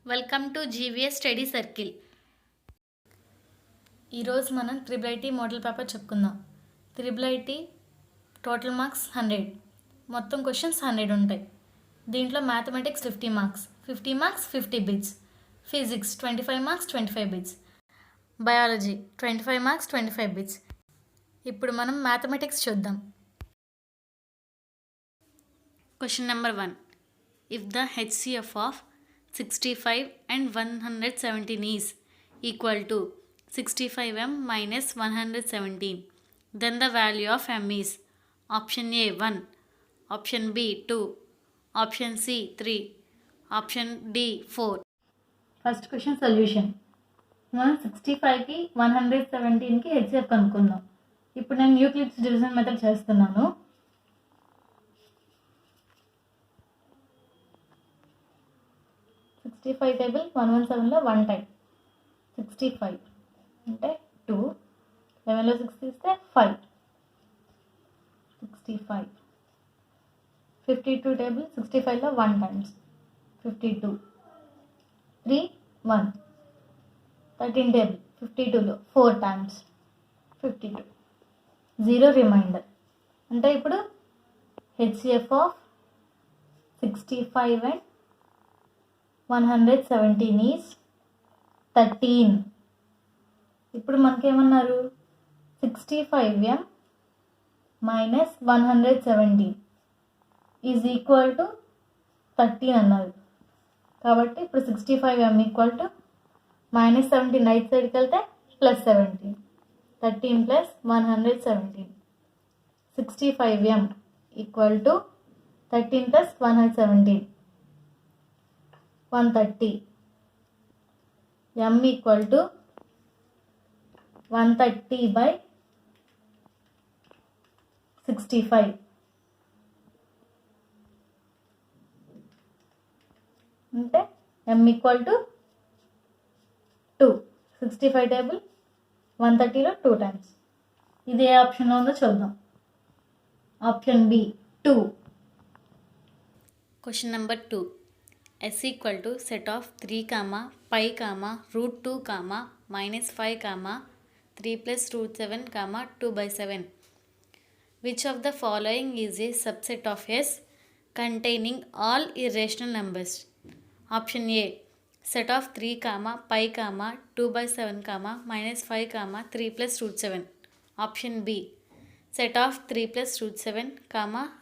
Welcome to GVS study circle. ఈరోజు మనం triple IT model paper చెప్పుకుందాం. ట్రిపుల్ ఐటీ టోటల్ మార్క్స్ 100, మొత్తం questions 100 ఉంటాయి. దీంట్లో mathematics 50 marks, 50 bits, physics 25 marks 25 bits, biology 25 marks 25 bits. ఇప్పుడు మనం మ్యాథమెటిక్స్ చూద్దాం. Question number 1. If the HCF of 65 and 117 is equal to 65m minus 117, then the value of m is option A 1, option B 2, option C 3, option D 4. First question solution. మనం 65కి 117కి HCF కనుక్కుందాం. ఇప్పుడు నేను Euclid's division method చేస్తున్నాను. 65 table 117లో 1 time 65 అంటే 2, 11లో 6 తీస్తే 5, 65. 52 table 65లో 1 times 52, 3, 1. 13 table 52లో 4 times 52, 0 remainder. అంటే ఇప్పుడు హెచ్సిఎఫ్ ఆఫ్ 65 అండ్ 117 ఈజ్ 13. ఇప్పుడు మనకేమన్నారు, 65m minus 117 is equal to 13 అన్నారు. కాబట్టి ఇప్పుడు 65m equal to minus 17 right సైడ్కి వెళ్తే plus 17, 13 plus 117. 65m equal to 13 plus 117, 130. m equal to 130 by 65. అంటే m ఈక్వల్ టు 2. 65 టేబుల్ 130లో 2 టైమ్స్. ఇది ఏ ఆప్షన్లో ఉందో చూద్దాం. Option B 2. Question number 2. S equal to set of 3, pi, root 2, minus 5, 3 plus root 7, 2/7. Which of the following is a subset of S containing all irrational numbers? Option A. Set of 3, pi, 2/7, minus 5, 3 plus root 7. Option B. Set of 3 plus root 7,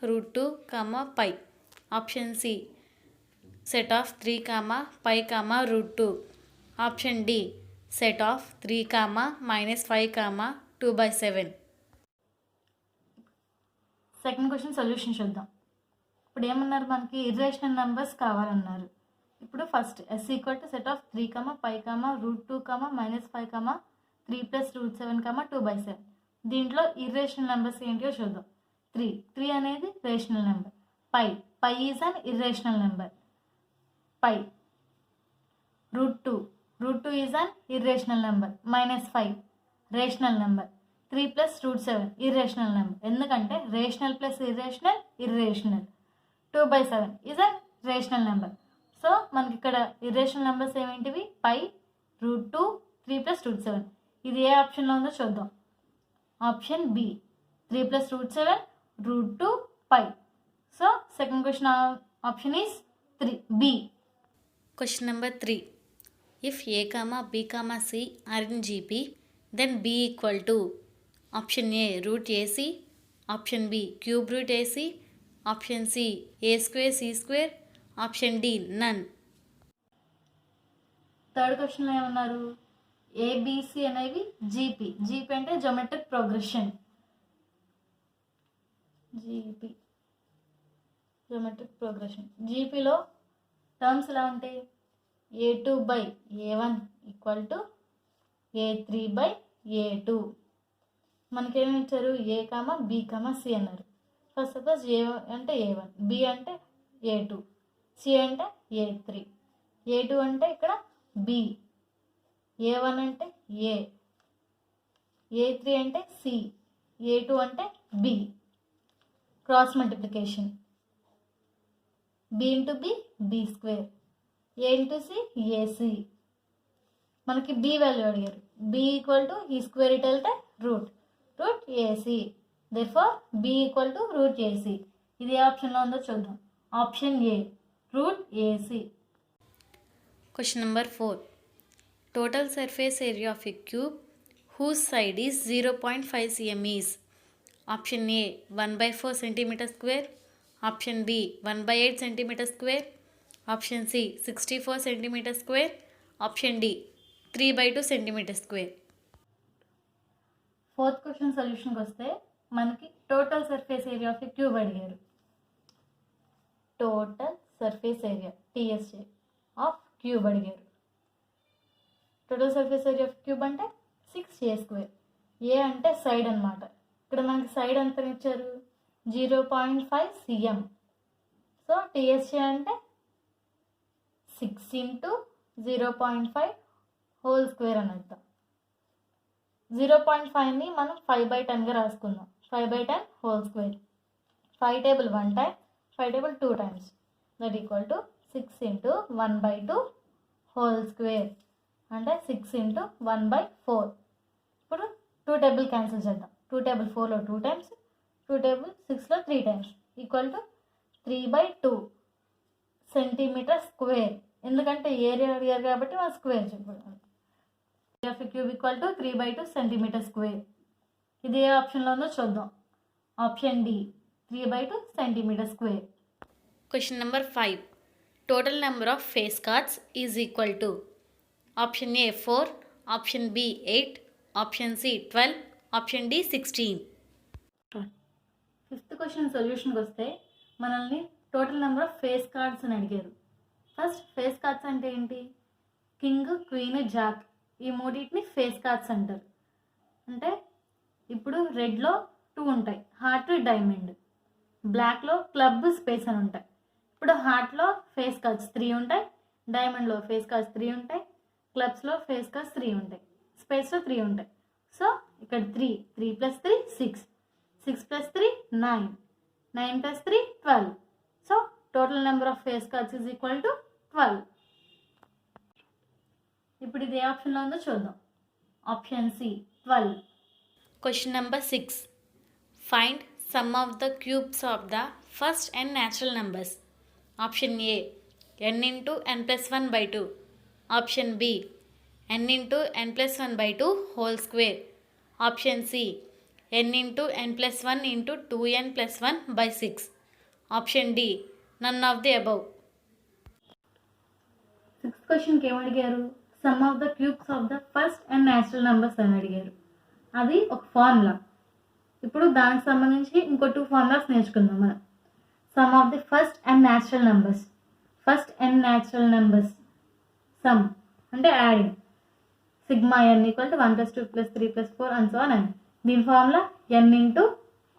root 2, pi. Option C. Set of 3, pi, root 2. Option D. Set of 3, minus 5, 2/7. Second question solution చూద్దాం. ఇప్పుడు ఏమన్నారు, మనకి irrational numbers కావాలన్నారు. ఇప్పుడు first S equal to set of 3, pi, root 2, minus 5, 3 plus root 7, 2/7. దీంట్లో irrational numbers ఏంటో చూద్దాం. 3 అనేది rational number. Pi is an irrational number. pi. root 2 is an irrational number. minus 5 rational number. 3 plus root 7 irrational number. ఎందుకంటే rational plus irrational irrational. 2/7 is a rational number. So మనకి ఇక్కడ irrational numbers ఏమేంటివి, pi, root 2, 3 plus root 7. ఇది ఏ ఆప్షన్లో ఉందో చూద్దాం. Option B 3 plus root 7, root 2, pi. So second question option is 3, B. Question number 3. If A, B, C are in GP, then B equal to option A root AC, option B cube root AC, option C A square C square, option D none. Third క్వశ్చన్లో ఏమన్నారు, ABC అనేవి GP అంటే geometric progression. Geometric progression జీపీలో terms ఎలా ఉంటాయి, A2/A1 equal to A3/A2. మనకేమి ఇచ్చారు, A, B, C అన్నారు. ఫస్ట్ సపోజ్ A అంటే A1, B అంటే A2, C అంటే A3, A2 అంటే ఇక్కడ B, A1 అంటే A, A3 అంటే C, A2 అంటే B. Cross multiplication, B into B, B square. A into C AC. మనకి బి వాల్యూ అడిగారు. బి ఈక్వల్ టు ఈ స్క్వేర్ ఇట్ వెళ్తే root AC. Therefore B equal to root AC. ఇది ఏ ఆప్షన్లో ఉందో చూద్దాం. Option A root AC. Question number 4. Total surface area of a cube whose side is 0.5 cm is option A 1/4 cm square, option B 1/8 cm square, option C 64 cm square, option D 3/2 cm square. Fourth question సొల్యూషన్కి వస్తే మనకి total surface area of cube అడిగారు. Total surface area TSA of cube అడిగారు. Total surface area of cube అంటే 6a². ఏ అంటే side అనమాట. ఇక్కడ మనకి సైడ్ ఎంత ఇచ్చారు 0.5 cm. సో టీఎస్ఏ అంటే 6 × 0.5 హోల్ స్క్వేర్ అని అర్థం. 0.5ని మనం 5/10గా రాసుకుందాం. 5/10 whole square. 5 table 1 time, 5 table 2 times. That equal to 6 × 1/2 whole square అంటే 6 × 1/4. ఇప్పుడు 2 టేబుల్ క్యాన్సిల్ చేద్దాం. 2 టేబుల్ 4లో 2 times, 2 టేబుల్ 6లో 3 times equal to 3/2 centimetre square. ఎందుకంటే ఏరియా అడిగారు కాబట్టి మనం స్క్వేర్ చెప్పాలి. Of cube equal to 3/2 centimetre square. ఇది ఏ ఆప్షన్లో ఉందో చూద్దాం. Option D 3/2 centimetre square. Question number 5. Total number of face cards is equal to option A 4, option B 8, option C 12, option D 16. Fifth question సొల్యూషన్కి వస్తే మనల్ని total number of face cards అని అడిగారు. ఫస్ట్ ఫేస్ కార్డ్స్ అంటే ఏంటి? King, queen, Jack ఈ మూడింటిని face cards అంటారు. అంటే ఇప్పుడు రెడ్లో 2 ఉంటాయి, హార్ట్, డైమండ్. బ్లాక్లో క్లబ్, స్పేస్ అని ఉంటాయి. ఇప్పుడు హార్ట్లో ఫేస్ కార్డ్స్ 3 ఉంటాయి, డైమండ్లో ఫేస్ కార్డ్స్ 3 ఉంటాయి, క్లబ్స్లో ఫేస్ కార్డ్స్ 3 ఉంటాయి, స్పేస్లో 3 ఉంటాయి. సో ఇక్కడ 3 + 3 6, 6 + 3 9, 9 + 3 12. So total number of face cards is equal to 12. ఇప్పుడు ఇది ఏ ఆప్షన్లో ఉందో చూద్దాం. Option C 12. Question number 6. Find sum of the cubes of the first n natural numbers. Option A n × n+1/2, option B n × n+1/2 whole square, option C n × n+1 × 2n+1/6, option D none of the above. Sixth క్వశ్చన్కి ఏమడిగారు? Sum of the cubes of the first and natural numbers అని అడిగారు. అది ఒక formula. ఇప్పుడు దానికి సంబంధించి ఇంకో 2 ఫార్ములాస్ నేర్చుకుందాం మనం. Sum of the first and natural numbers. First and natural numbers sum అంటే adding. Sigma n = 1 + 2 + 3 + 4 and so on. దీని formula n ×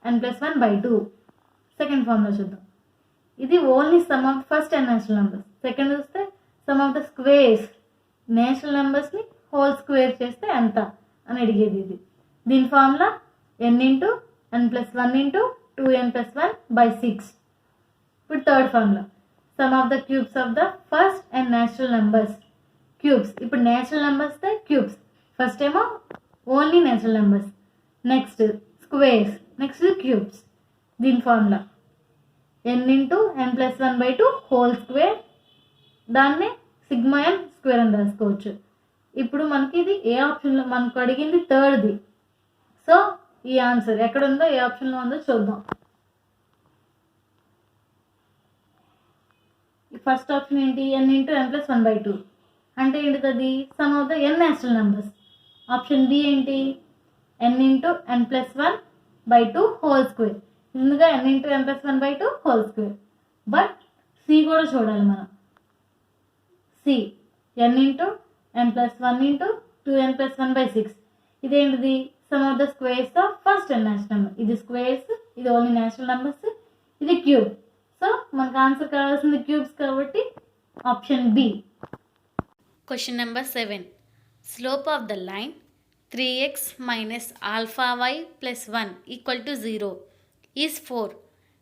n+1/2. Second formula చూద్దాం. ఇది only sum of first and natural numbers. Second చూస్తే sum of the squares. Natural నెంబర్స్ని whole square చేస్తే ఎంత అని అడిగేది ఇది. దీని ఫార్ములా n × n+1 × 2n+1/6. ఇప్పుడు third formula sum of the cubes of the first and natural numbers. Cubes. ఇప్పుడు న్యాచురల్ నెంబర్స్ క్యూబ్స్. ఫస్ట్ ఏమో only natural numbers, next squares, next cubes. దీని formula n × n+1/2 whole square. దాన్నే sigma n square అని రాసుకోవచ్చు. ఇప్పుడు మనకి ఇది ఏ ఆప్షన్లో మనకు అడిగింది థర్డ్ది. సో ఈ ఆన్సర్ ఎక్కడుందో ఏ ఆప్షన్లో ఉందో చూద్దాం. ఫస్ట్ ఆప్షన్ ఏంటి? n × n+1/2 అంటే ఏంటిది? అది sum of the n natural numbers. Option B ఏంటి? n × n+1/2 whole square. ముందుగా n × n+1/2 whole square. But C కూడా చూడాలి మనం. C n × n+1 × 2n+1/6. ఇదేంటిది? Sum of the squares of first and natural number. ఇది squares, ఇది only natural numbers, ఇది cube. So మనకు ఆన్సర్ కావాల్సింది క్యూబ్స్ కాబట్టి option B. Question number 7. Slope of the line 3x minus alpha y plus 1 equal to 0 is 4.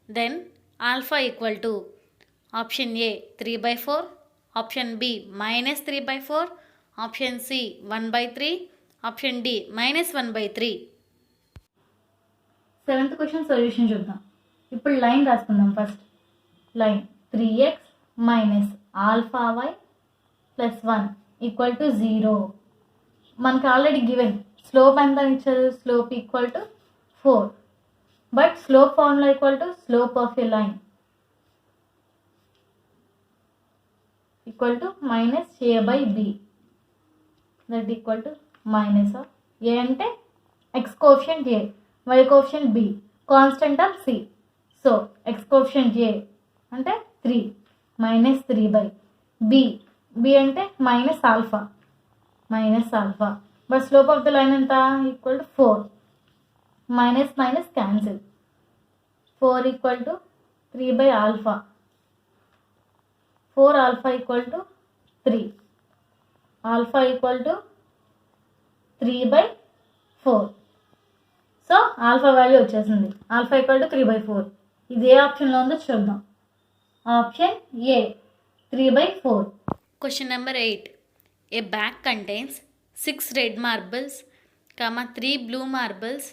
Then alpha equal to option A 3/4, option B -3/4, option C 1/3, option D -1/3. Seventh question solution చూద్దాం. ఇప్పుడు line రాసుకుందాం. First line 3x minus alpha Y plus 1 equal to 0. మనకు already given slope ఎంత ఇచ్చారు, slope equal to 4. But slope formula equal to slope of a line equal to minus A by B, that equal to minus of A అంటే X coefficient A, y coefficient b, constant of c. So x coefficient a అంటే 3 minus 3 by b అంటే minus alpha but slope of the line ఎంత equal to 4. Minus minus cancel, 4 equal to 3 by alpha, 4 alpha equal to 3, alpha equal to 3 by 4. So alpha value వచ్చేసింది. Alpha equal to 3/4. ఇది ఏ ఆప్షన్లో ఉందో చూద్దాం. Option A 3/4. Question number 8. A bag contains 6 red marbles, 3 blue marbles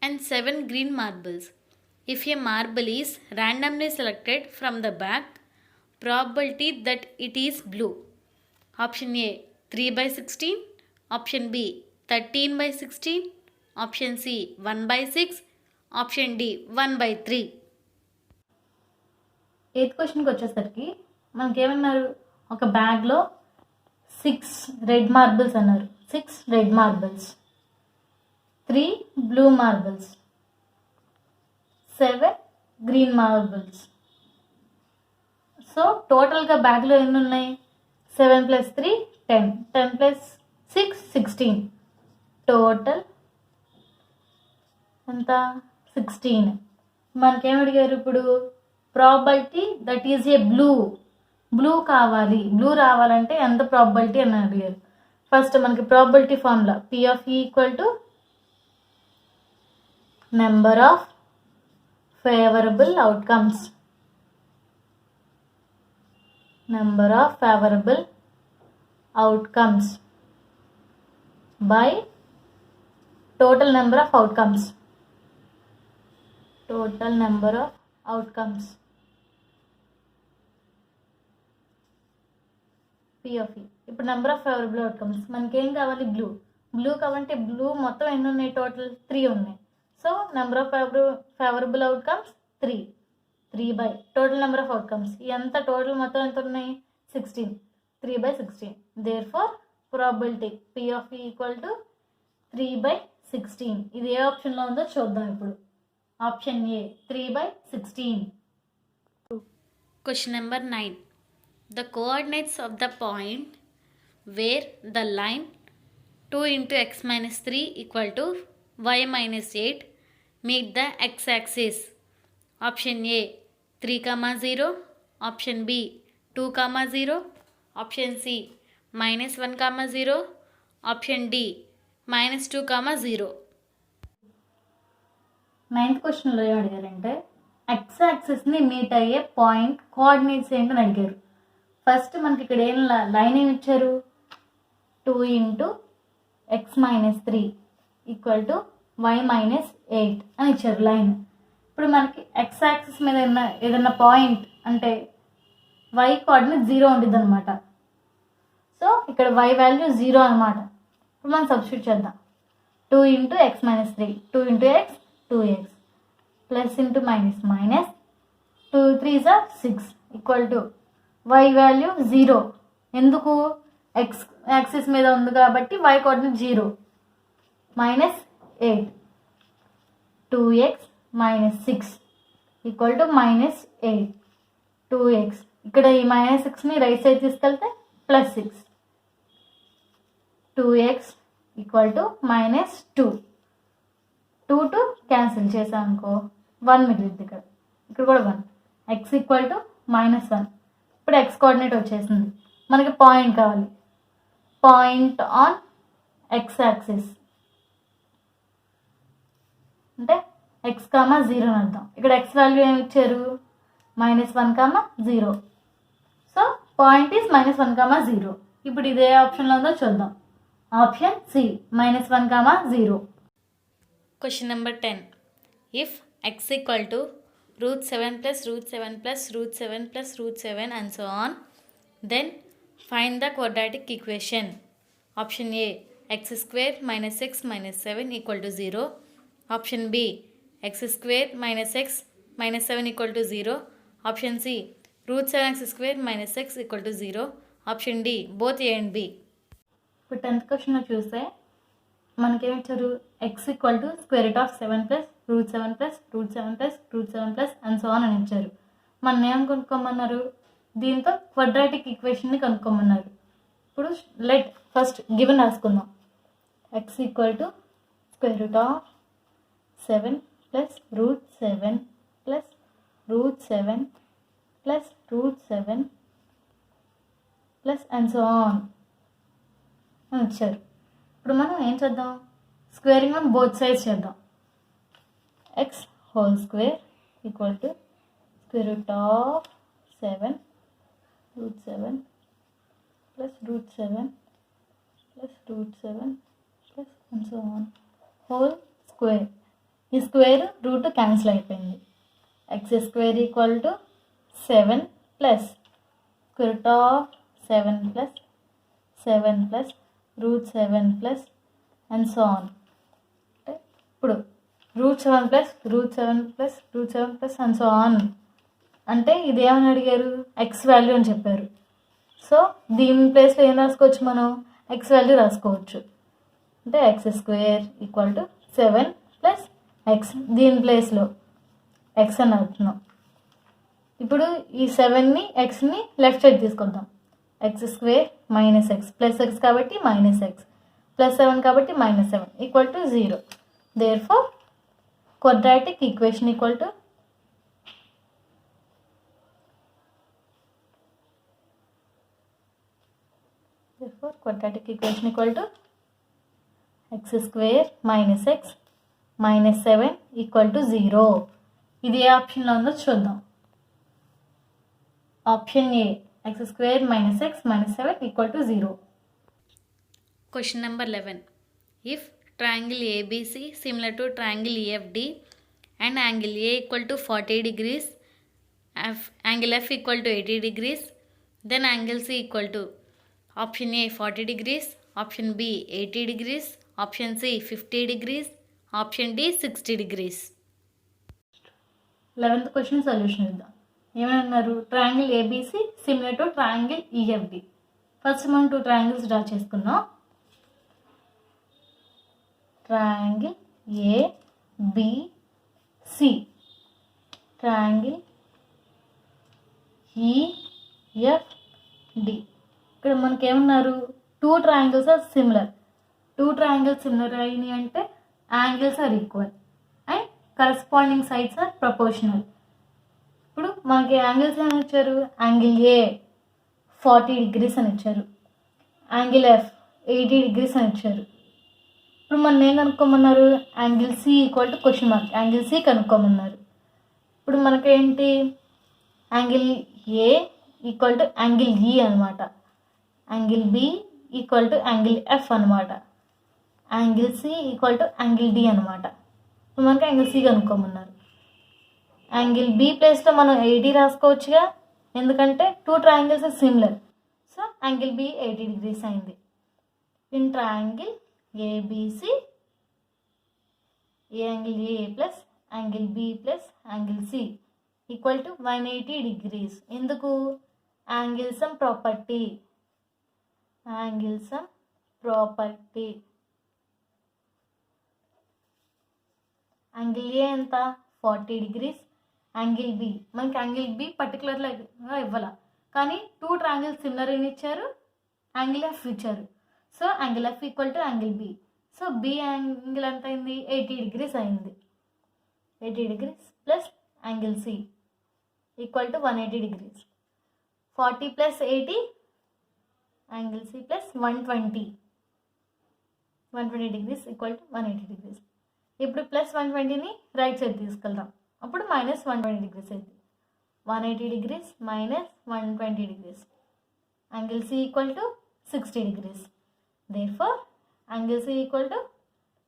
and 7 green marbles. If a marble is randomly selected from the bag, probability that it is blue. Option A 3/16, option B 13/16, option C 1/6, option D 1/3. Eighth క్వశ్చన్కి వచ్చేసరికి మనకేమన్నారు, ఒక బ్యాగ్లో 6 red marbles అన్నారు. 6 red marbles, 3 blue marbles, 7 green marbles. So టోటల్గా బ్యాగ్లో ఎన్ని ఉన్నాయి? 7 + 3 10, 10 + 6 16. Total ఎంత? 16. మనకేం అడిగారు ఇప్పుడు? Probability that is a blue కావాలి. బ్లూ రావాలంటే ఎంత ప్రాబబిలిటీ అని అడిగారు. ఫస్ట్ మనకి probability formula P of E equal to number of favourable outcomes, by total number of outcomes. P of E. ఇప్పుడు నెంబర్ ఆఫ్ ఫేవరబుల్ అవుట్కమ్స్ మనకేం కావాలి? Blue కావాలంటే బ్లూ మొత్తం ఎన్ని ఉన్నాయి? టోటల్ 3 ఉన్నాయి. So number of favourable outcomes 3 by total number of outcomes. ఎంత total మొత్తం ఎంత ఉన్నాయి? 16. 3/16. Therefore probability P of E equal to 3/16. ఇది ఏ ఆప్షన్లో ఉందో చూద్దాం ఇప్పుడు. Option A 3/16. Question number 9. The coordinates of the point where the line 2 × x - 3 = y - 8 meet the x-axis. Option A 3, 0, option B 2, 0, option C -1, 0, option D -2, 0. Ninth క్వశ్చన్లో ఏం అడిగారంటే X యాక్సిస్ని meet అయ్యే point coordinates ఏంటని అడిగారు. ఫస్ట్ మనకి ఇక్కడ ఏం line ఏమి ఇచ్చారు? 2 × x - 3 = y - 8 అని ఇచ్చారు లైన్. ఇప్పుడు మనకి ఎక్స్ యాక్సిస్ మీద ఏదైనా పాయింట్ అంటే y కోఆర్డినేట్ 0 ఉంటుంది అనమాట. సో ఇక్కడ y వాల్యూ 0 అనమాట. ఇప్పుడు మనం సబ్స్టిట్యూట్ చేద్దాం. 2 × x - 3, 2 × x 2x, plus into minus minus 2 3 6 equal to y value 0. ఎందుకు? ఎక్స్ యాక్సిస్ మీద ఉంది కాబట్టి y coordinate 0. -8, 2x - 6 equal to -8, 2x. ఇక్కడ ఈ -6ని రైట్ సైడ్ తీసుకెళ్తే +6, 2x ఈక్వల్ టు -2. 2 క్యాన్సిల్ చేసాం అనుకో 1 మిగిలింది. ఇక్కడ కూడా 1. x equal to -1. ఇప్పుడు x కోఆర్డినేట్ వచ్చేసింది. మనకి పాయింట్ కావాలి. పాయింట్ ఆన్ x యాక్సిస్ అంటే x, 0 అని అర్థం. ఇక్కడ x వాల్యూ ఏమి ఇచ్చారు? -1, 0. So point is -1, 0. ఇప్పుడు ఇదే ఆప్షన్లో ఉందో చూద్దాం. Option C -1, 0. Question number 10. If x equal to √7 plus √7 plus √7 plus √7 and so on, then find the quadratic equation. Option A, x square minus x minus 7 equal to 0. Option B, x square minus x minus 7 equal to 0. Option C, √7x square minus x equal to 0. Option D, both A and B. ఇప్పుడు 10th క్వశ్చన్లో చూస్తే మనకేమి ఇచ్చారు, X equal to √7 plus √7 plus √7 plus √7 plus and so on అని ఇచ్చారు. మనం ఏం కనుక్కోమన్నారు, దీంతో క్వాడ్రాటిక్ ఈక్వేషన్ని కనుక్కోమన్నారు. ఇప్పుడు లెట్ ఫస్ట్ గివెన్ రాసుకుందాం. X equal to √7 plus √7 plus √7 plus √7 plus and so on అని ఇచ్చారు. ఇప్పుడు మనం ఏం చేద్దాం, స్క్వేరింగ్ ఆన్ బోత్ సైడ్స్ చేద్దాం. X whole square equal to √7 √7 plus √7 plus √7 plus and so on whole square. ఈ స్క్వేర్ రూట్ క్యాన్సిల్ అయిపోయింది. X square equal to 7 plus √7 plus 7 plus √7 plus and so on. అంటే ఇప్పుడు √7 plus √7 plus √7 plus and so on అంటే ఇదేమని అడిగారు, X value అని చెప్పారు. So దీని ప్లేస్లో ఏం రాసుకోవచ్చు, మనం ఎక్స్ వాల్యూ రాసుకోవచ్చు. అంటే X square equal to 7 plus X, దీని ప్లేస్లో ఎక్స్ అని అవుతున్నాం. ఇప్పుడు ఈ 7ని ఎక్స్ని లెఫ్ట్ సైడ్ తీసుకొద్దాం. X square minus X plus X కాబట్టి మైనస్ ఎక్స్ ప్లస్ 7 కాబట్టి -7 equal to 0. Therefore quadratic equation equal to X square minus X minus 7 equal to 0. ఇది ఏ ఆప్షన్లో ఉందో చూద్దాం. Option A, x square minus x minus 7 equal to 0. Question number 11. If triangle ABC similar to triangle EFD and angle A equal to 40 degrees, angle F equal to 80 degrees, then angle C equal to option A 40 degrees, option B 80 degrees, option C 50 degrees, option D 60 degrees. 11th question solution ఇద్దాం. ఏమన్నారు, triangle ABC similar to triangle EFD. First మనం 2 triangles draw చేసుకుందాం. Triangle ABC, triangle EFD. ఇక్కడ మనకేమన్నారు, 2 triangles are similar. 2 triangles similar అయినాయి అంటే angles are equal and corresponding sides are proportional. ఇప్పుడు మనకి యాంగిల్స్ ఏమి ఇచ్చారు, యాంగిల్ ఏ 40 degrees అని ఇచ్చారు, యాంగిల్ ఎఫ్ 80 degrees అని ఇచ్చారు. ఇప్పుడు మనం ఏం కనుక్కోమన్నారు, angle C equal to question mark, angle C కనుక్కోమన్నారు. ఇప్పుడు మనకేంటి, angle A equal to angle E అనమాట, angle B equal to angle F అనమాట, angle C equal to angle D అనమాట. ఇప్పుడు మనకి యాంగిల్ సి కనుక్కోమన్నారు. యాంగిల్ బి ప్లేస్లో మనం 80 రాసుకోవచ్చుగా, ఎందుకంటే 2 triangles similar. So angle B 80 degrees అయింది. In triangle ABC angle A plus angle B plus angle C equal to 180 degrees. ఎందుకు, angle sum property, angle sum property. Angle A ఎంత 40 degrees, angle B మనకి angle B పర్టికులర్గా ఇవ్వాల, కానీ 2 triangles similar అని ఇచ్చారు, angle F ఇచ్చారు. So angle F equal to angle B. So B angle ఎంత అయింది, 80 degrees అయింది. 80 degrees plus angle C equal to 180 degrees. 40 plus 80 angle C plus 120 degrees equal to 180 degrees. ఇప్పుడు ప్లస్ 120ని రైట్ సైడ్ తీసుకెళ్దాం, అప్పుడు -120 degrees అయింది. 180 degrees minus 120 degrees angle C equal to 60 degrees. Therefore, angle C equal to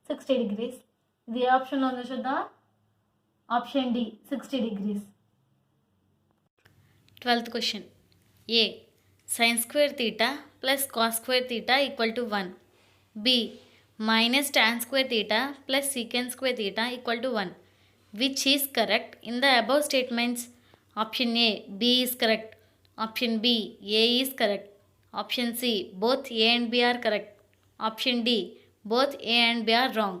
60 degrees. ఇది ఏ ఆప్షన్లో ఉందో చూద్దామా? Option D 60 degrees. 12th question. A. Sin square theta plus cos square theta equal to 1. B. Minus tan square theta plus secant square theta equal to 1. Which is correct in the above statements? Option A. B is correct. Option B. A is correct. Option C. Both A and B are correct. Option D. Both A and B are wrong.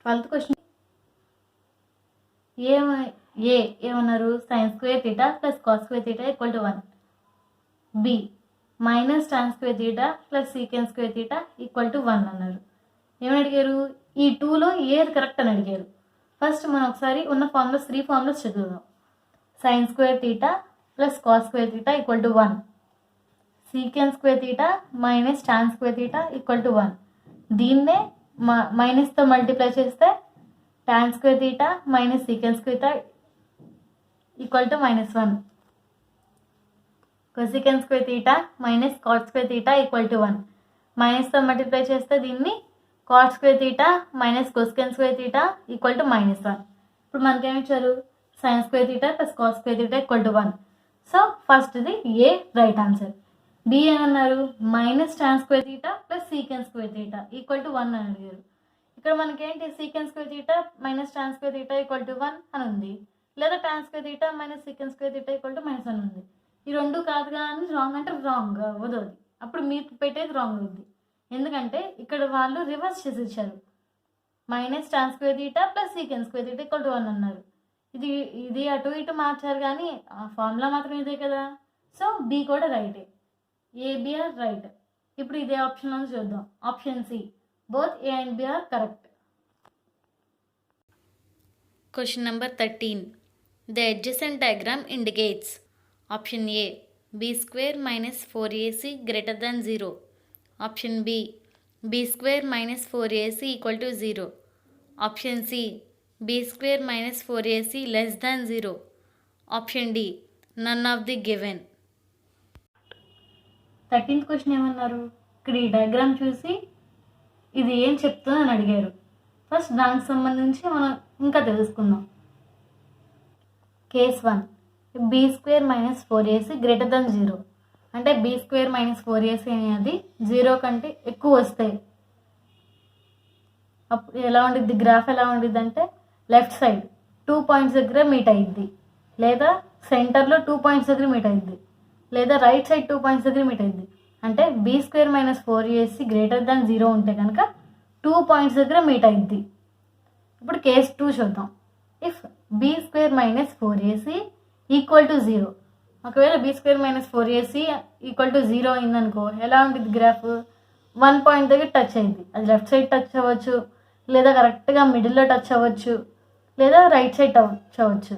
12th question. ఏమన్నారు? Sine square theta plus cos square theta equal to 1. B minus tan square theta plus sec square theta equal to 1 అన్నారు. ఏమని అడిగారు? ఈ 2లో ఏది correct అని అడిగారు. First మనం ఒకసారి ఉన్న ఫార్ములాస్ 3 ఫార్ములాస్ చదువుదాం. Sign square theta plus cos square theta equal to 1. సీకెన్ square theta minus tan square theta equal to 1. దీన్నే మైనస్తో మల్టిప్లై చేస్తే tan square theta minus secant square theta equal to -1. cosecant square theta minus cot square theta equal to 1. మైనస్తో multiply చేస్తే దీన్ని cot square theta minus cosecant square theta equal to -1. ఇప్పుడు మనకేమి ఇచ్చారు? sin square theta plus cos square theta equal to 1. So ఫస్ట్ది ఏ right answer. B ఏమన్నారు? Minus tan square theta plus secant square theta equal to 1 అని అడిగారు. ఇక్కడ మనకేంటి? సీకెన్ square theta minus tan square theta equal to 1 అని ఉంది, లేదా tan square theta minus సీకెన్ square theta equal to -1 ఉంది. ఈ రెండు కాదు కానీ రాంగ్ అంటే రాంగ్ అవ్వదు. అది అప్పుడు మీరు పెట్టేది రాంగ్ అవుద్ది. ఎందుకంటే ఇక్కడ వాళ్ళు రివర్స్ చేసి ఇచ్చారు. Minus tan square theta plus sec square theta equal to 1 అన్నారు. ఇది అటు ఇటు మార్చారు కానీ ఆ ఫార్ములా మాత్రం ఇదే కదా. సో బి కూడా రైటే. A B are right. ఇప్పుడు ఇదే ఆప్షన్లో చూద్దాం. Option C both A and B are correct. Question number 13. The adjacent diagram indicates option A. B square minus 4AC greater than 0. Option B. B square minus 4AC equal to 0. Option C. B square minus 4AC less than 0. Option D. None of the given. 13th question ఏమన్నారు? ఇక్కడ ఈ diagram చూసి ఇది ఏం చెప్తుందో అని అడిగారు. First దానికి సంబంధించి మనం ఇంకా తెలుసుకుందాం. Case 1. B square minus 4AC greater than 0 అంటే బీ స్క్వేర్ మైనస్ 4AC అనేది 0 కంటే ఎక్కువ వస్తాయి. అప్పుడు ఎలా ఉండిద్ది? గ్రాఫ్ ఎలా ఉండిద్ది అంటే లెఫ్ట్ సైడ్ 2 పాయింట్స్ దగ్గర మీట్ అయ్యిద్ది, లేదా సెంటర్లో 2 పాయింట్స్ దగ్గర మీట్ అయ్యిద్ది, లేదా రైట్ సైడ్ 2 పాయింట్స్ దగ్గర మీట్ అయ్యిద్ది. అంటే B square minus 4AC greater than 0 ఉంటే కనుక 2 పాయింట్స్ దగ్గర మీట్ అయింది. ఇప్పుడు కేస్ 2 చూద్దాం. If B square minus 4AC equal to 0, ఒకవేళ B square minus 4AC equal to 0 అయిందనుకో ఎలా ఉంటుంది గ్రాఫ్? 1 పాయింట్ దగ్గర టచ్ అయింది. అది లెఫ్ట్ సైడ్ టచ్ అవ్వచ్చు, లేదా కరెక్ట్గా మిడిల్లో టచ్ అవ్వచ్చు, లేదా రైట్ సైడ్ టచ్ అవ్వచ్చు.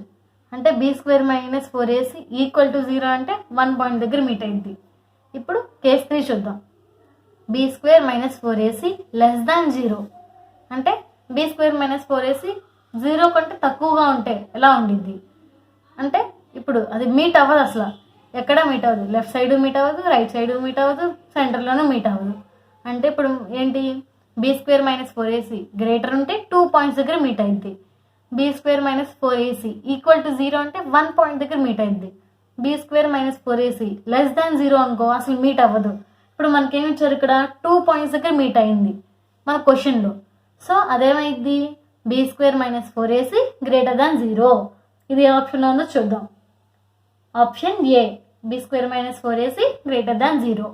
అంటే B square minus 4AC equal to 0 అంటే 1 పాయింట్ దగ్గర మీట్ అయింది. ఇప్పుడు కేస్ 3 చూద్దాం. B square minus 4AC less than 0 అంటే బీ స్క్వేర్ మైనస్ 4AC 0 కంటే తక్కువగా ఉంటే ఎలా ఉండిద్ది అంటే ఇప్పుడు అది మీట్ అవ్వదు. అసలు ఎక్కడ మీట్ అవ్వదు. లెఫ్ట్ సైడ్ మీట్ అవ్వదు, రైట్ సైడ్ మీట్ అవ్వదు, సెంటర్లోనూ మీట్ అవ్వదు. అంటే ఇప్పుడు ఏంటి? Be square minus 4AC greater ఉంటే 2 పాయింట్స్ దగ్గర మీట్ అయింది. B square minus 4AC equal to 0 అంటే 1 పాయింట్ దగ్గర మీట్ అయింది. B square minus 4AC less than 0 అనుకో అసలు మీట్ అవ్వదు. ఇప్పుడు మనకేమి ఇచ్చారు? ఇక్కడ 2 పాయింట్స్ దగ్గర మీట్ అయింది మన క్వశ్చన్లో. సో అదేమైంది? B square minus 4AC greater than 0. ఇది ఏ ఆప్షన్లో ఉందో చూద్దాం. Option A B square minus 4AC greater than 0.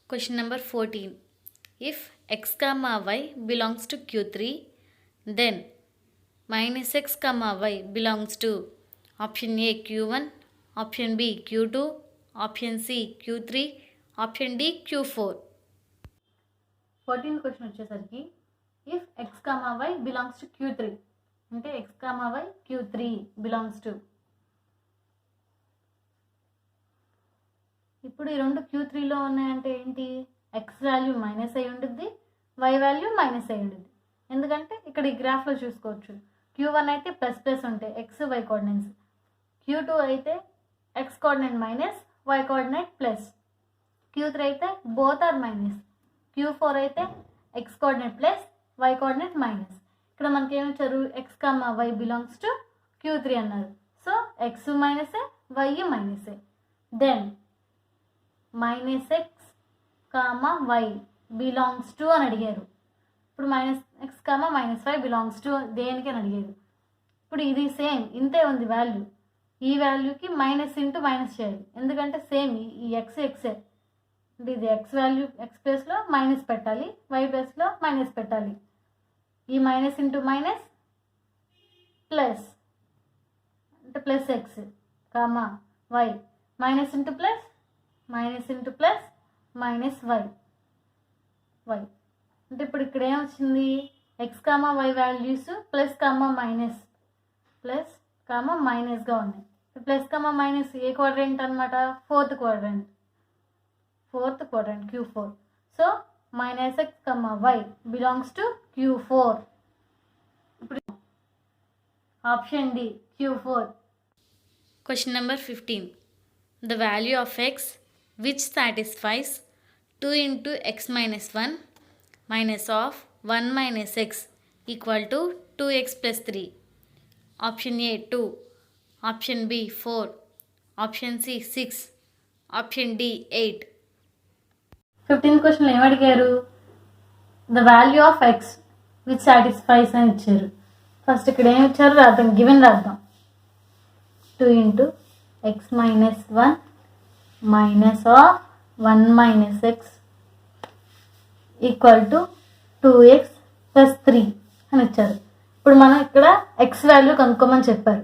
Question number 14. If x comma y belongs to Q3, then minus x comma y belongs to option A Q1, option B Q2, option C Q3, option D Q4. 14th question వచ్చేసరికి if X comma Y belongs to Q3 అంటే X comma Y Q3 belongs to. ఇప్పుడు ఈ రెండు Q3లో ఉన్నాయంటే ఏంటి? X value minus అయి ఉంటుంది, y value minus అయి ఉంటుంది. ఎందుకంటే ఇక్కడ ఈ గ్రాఫ్లో చూసుకోవచ్చు Q1 అయితే ప్లస్ ప్లస్ ఉంటాయి ఎక్స్ వై కోఆర్డినేట్స్, Q2 అయితే x coordinate minus y coordinate plus, Q3 అయితే బోత్ ఆర్ మైనస్, Q4 అయితే x coordinate plus y coordinate minus. ఇక్కడ మనకి ఏమి ఇచ్చారు, X comma Y belongs to Q3 అన్నారు. సో ఎక్స్ మైనసే వై మైనసే. Then minus X comma Y belongs to అని అడిగారు. ఇప్పుడు minus X comma minus Y belongs to దేనికి అని అడిగారు. ఇప్పుడు ఇది సేమ్ ఇంతే ఉంది వాల్యూ, ఈ వాల్యూకి మైనస్ ఇంటూ మైనస్ చేయాలి, ఎందుకంటే సేమ్ ఈ ఎక్స్ ఎక్సే. అంటే ఇది ఎక్స్ వాల్యూ ఎక్స్ ప్లేస్లో మైనస్ పెట్టాలి, వై ప్లేస్లో మైనస్ పెట్టాలి. ఈ మైనస్ ఇంటూ మైనస్ ప్లస్ అంటే plus X comma Y, minus into plus minus Y అంటే ఇప్పుడు ఇక్కడ ఏమొచ్చింది, X comma Y values plus comma మైనస్గా ఉన్నాయి. ప్లస్ కామా మైనస్ ఏ క్వాడ్రెంట్ అనమాట, fourth quadrant Q4. So minus X comma Y belongs to Q4. ఇప్పుడు option D Q4. Question number 15. The value of x which satisfies 2 into x minus 1 minus of 1 minus x equal to 2x plus 3. Option A 2, option B 4, option C 6, option D 8. 15th క్వశ్చన్లో ఏమడిగారు, the value of X which satisfies అని ఇచ్చారు. First ఇక్కడ ఏమి ఇచ్చారు రాద్దాం, given రాద్దాం. 2 into x minus 1 minus of 1 minus x equal to 2x plus 3 అని ఇచ్చారు. ఇప్పుడు మనం ఇక్కడ ఎక్స్ వాల్యూ కనుక్కోమని చెప్పారు.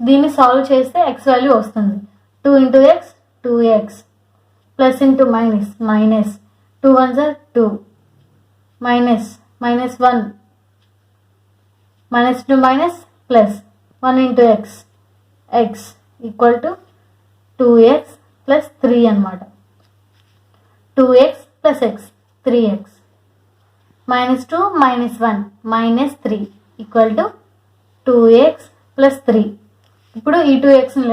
దీన్ని సాల్వ్ చేస్తే ఎక్స్ వాల్యూ వస్తుంది. 2 into x 2x plus into minus 2 1s are 2 minus 1 minus into minus plus 1 into x equal to 2x plus 3 అనమాట. 2x plus x 3x minus 2 minus 1 minus 3 equal to 2x plus 3. ఇప్పుడు ఈ 2xని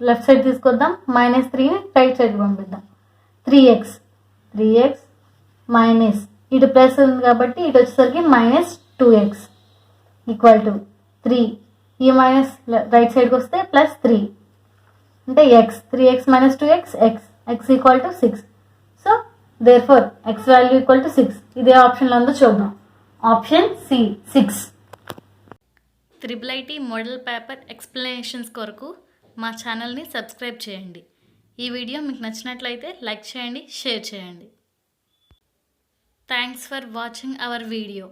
left side తీసుకొద్దాం, minus 3ని right side పంపిద్దాం. 3x minus ఇటు plus ఉంది కాబట్టి ఇటు వచ్చేసరికి మైనస్ 2x ఈక్వల్ టు 3. ఈ మైనస్ రైట్ సైడ్కి వస్తే ప్లస్ 3 అంటే x 3x minus 2x x equal to 6. So therefore x value equal to 6. ఇదే ఆప్షన్లో ఉందో చూద్దాం. Option C 6. IIIT model paper explanations కొరకు మా ఛానల్ని సబ్స్క్రైబ్ చేయండి. ఈ వీడియో మీకు నచ్చినట్లయితే లైక్ చేయండి, షేర్ చేయండి. Thanks for watching our video.